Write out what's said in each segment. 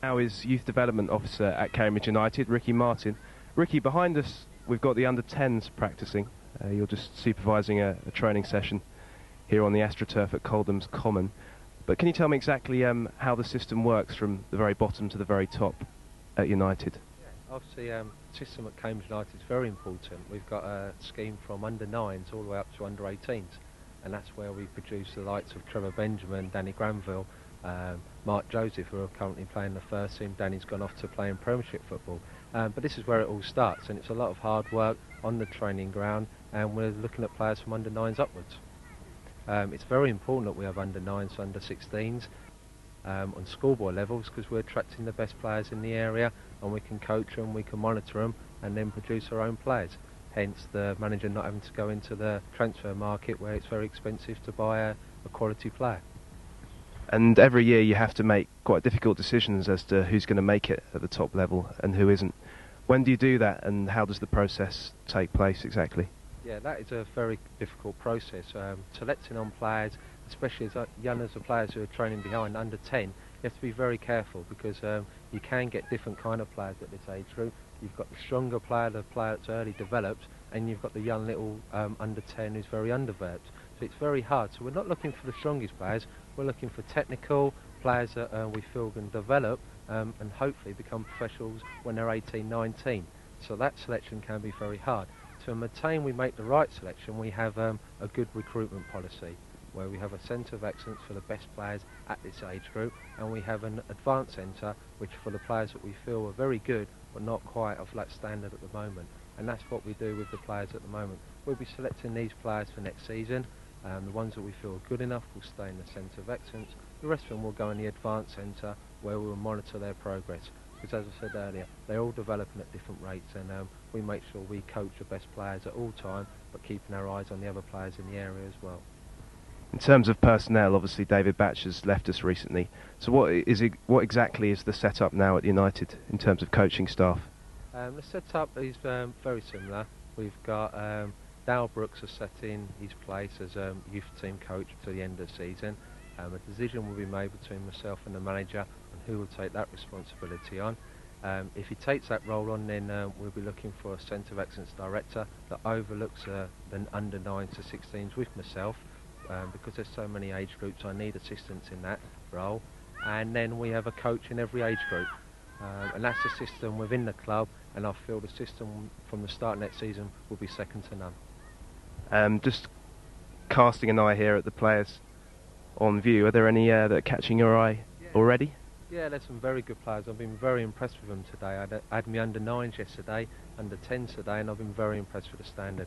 Now is Youth Development Officer at Cambridge United, Ricky Martin. Ricky, behind us we've got the under-10s practising. You're just supervising a training session here on the AstroTurf at Coldham's Common. But can you tell me exactly how the system works from the very bottom to the very top at United? Yeah, obviously, the system at Cambridge United is very important. We've got a scheme from under-9s all the way up to under-18s, and that's where we produce the likes of Trevor Benjamin, Danny Granville, Mark Joseph, who are currently playing the first team. Danny's gone off to play in Premiership football. But this is where it all starts, and it's a lot of hard work on the training ground, and we're looking at players from under-9s upwards. It's very important that we have under-9s, under-16s on schoolboy levels, because we're attracting the best players in the area, and we can coach them, we can monitor them, and then produce our own players. Hence the manager not having to go into the transfer market where it's very expensive to buy a quality player. And every year you have to make quite difficult decisions as to who's going to make it at the top level and who isn't. When do you do that, and how does the process take place exactly? Yeah, that is a very difficult process. Selecting on players, especially as young as the players who are training behind under 10, you have to be very careful, because you can get different kind of players at this age group. You've got the stronger player, the player that's early developed, and you've got the young little under 10 who's very underdeveloped. So it's very hard. So we're not looking for the strongest players, we're looking for technical players that we feel can develop and hopefully become professionals when they're 18, 19. So that selection can be very hard. To maintain we make the right selection, we have a good recruitment policy, where we have a centre of excellence for the best players at this age group, and we have an advanced centre which for the players that we feel are very good but not quite of that standard at the moment. And that's what we do with the players at the moment. We'll be selecting these players for next season. The ones that we feel are good enough will stay in the centre of excellence. The rest of them will go in the advanced centre, where we will monitor their progress. Because as I said earlier, they're all developing at different rates, and we make sure we coach the best players at all time, but keeping our eyes on the other players in the area as well. In terms of personnel, obviously David Batch has left us recently. So what exactly is the setup now at United in terms of coaching staff? The setup is very similar. We've got Dal Brooks has set in his place as youth team coach to the end of the season. A decision will be made between myself and the manager on who will take that responsibility on. If he takes that role on, then we'll be looking for a centre of excellence director that overlooks the under 9s to 16s with myself. Because there's so many age groups, I need assistance in that role. And then we have a coach in every age group. And that's the system within the club, and I feel the system from the start of next season will be second to none. Just casting an eye here at the players on view, are there any that are catching your eye already? Yeah, there's some very good players. I've been very impressed with them today. I had me under 9s yesterday, under 10s today, and I've been very impressed with the standard.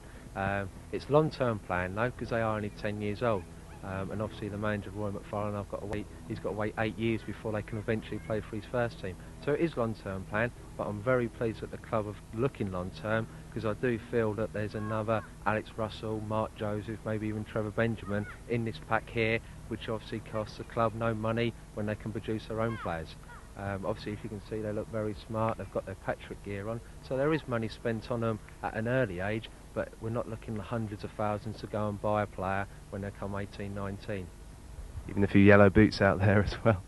It's long-term plan though, because they are only 10 years old. And obviously the manager, Roy McFarlane, he's got to wait 8 years before they can eventually play for his first team. So it is long-term plan, but I'm very pleased that the club are looking long-term, because I do feel that there's another Alex Russell, Mark Joseph, maybe even Trevor Benjamin in this pack here, which obviously costs the club no money when they can produce their own players. Obviously, if you can see, they look very smart, they've got their Patrick gear on, so there is money spent on them at an early age, but we're not looking at hundreds of thousands to go and buy a player when they come 18, 19. Even a few yellow boots out there as well.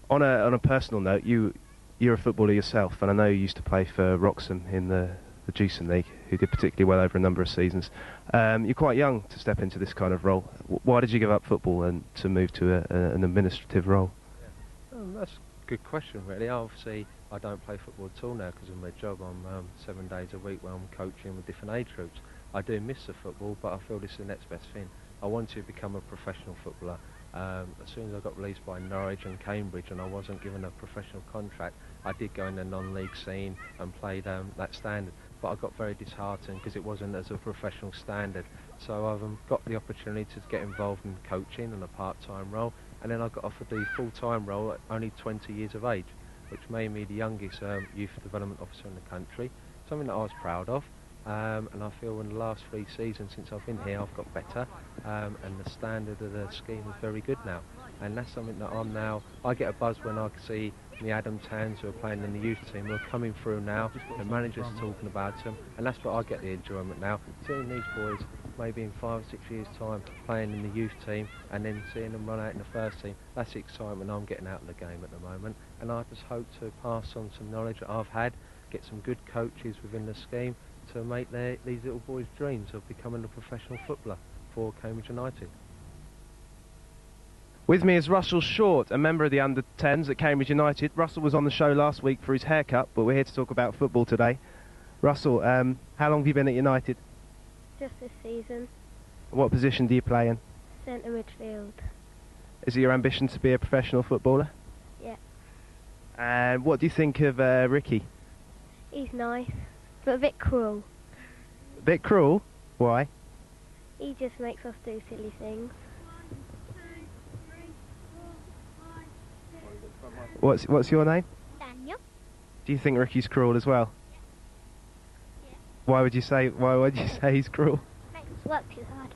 On a personal note, you're a footballer yourself, and I know you used to play for Wroxham in the Jewson League, who did particularly well over a number of seasons. You're quite young to step into this kind of role. Why did you give up football and to move to an administrative role? Yeah. That's a good question, really. Obviously, I don't play football at all now because of my job. I'm 7 days a week where I'm coaching with different age groups. I do miss the football, but I feel this is the next best thing. I want to become a professional footballer. As soon as I got released by Norwich and Cambridge and I wasn't given a professional contract, I did go in the non-league scene and played that standard. But I got very disheartened because it wasn't as a professional standard. So I've got the opportunity to get involved in coaching in a part-time role, and then I got offered the full-time role at only 20 years of age, which made me the youngest youth development officer in the country, something that I was proud of. And I feel in the last 3 seasons since I've been here, I've got better, and the standard of the scheme is very good now. And that's something that I get a buzz when I see the Adam Tans who are playing in the youth team, who are coming through now, the manager's talking about them, and that's what I get the enjoyment now, seeing these boys maybe in 5 or 6 years' time, playing in the youth team and then seeing them run out in the first team. That's the excitement I'm getting out of the game at the moment, and I just hope to pass on some knowledge that I've had, get some good coaches within the scheme to make these little boys' dreams of becoming a professional footballer for Cambridge United. With me is Russell Short, a member of the under-10s at Cambridge United. Russell was on the show last week for his haircut, but we're here to talk about football today. Russell, how long have you been at United? Just this season. What position do you play in? Centre midfield. Is it your ambition to be a professional footballer? Yeah. And what do you think of Ricky? He's nice, but a bit cruel. A bit cruel? Why? He just makes us do silly things. What's your name? Daniel. Do you think Ricky's cruel as well? Yeah. Why would you say he's cruel? Makes us work too hard.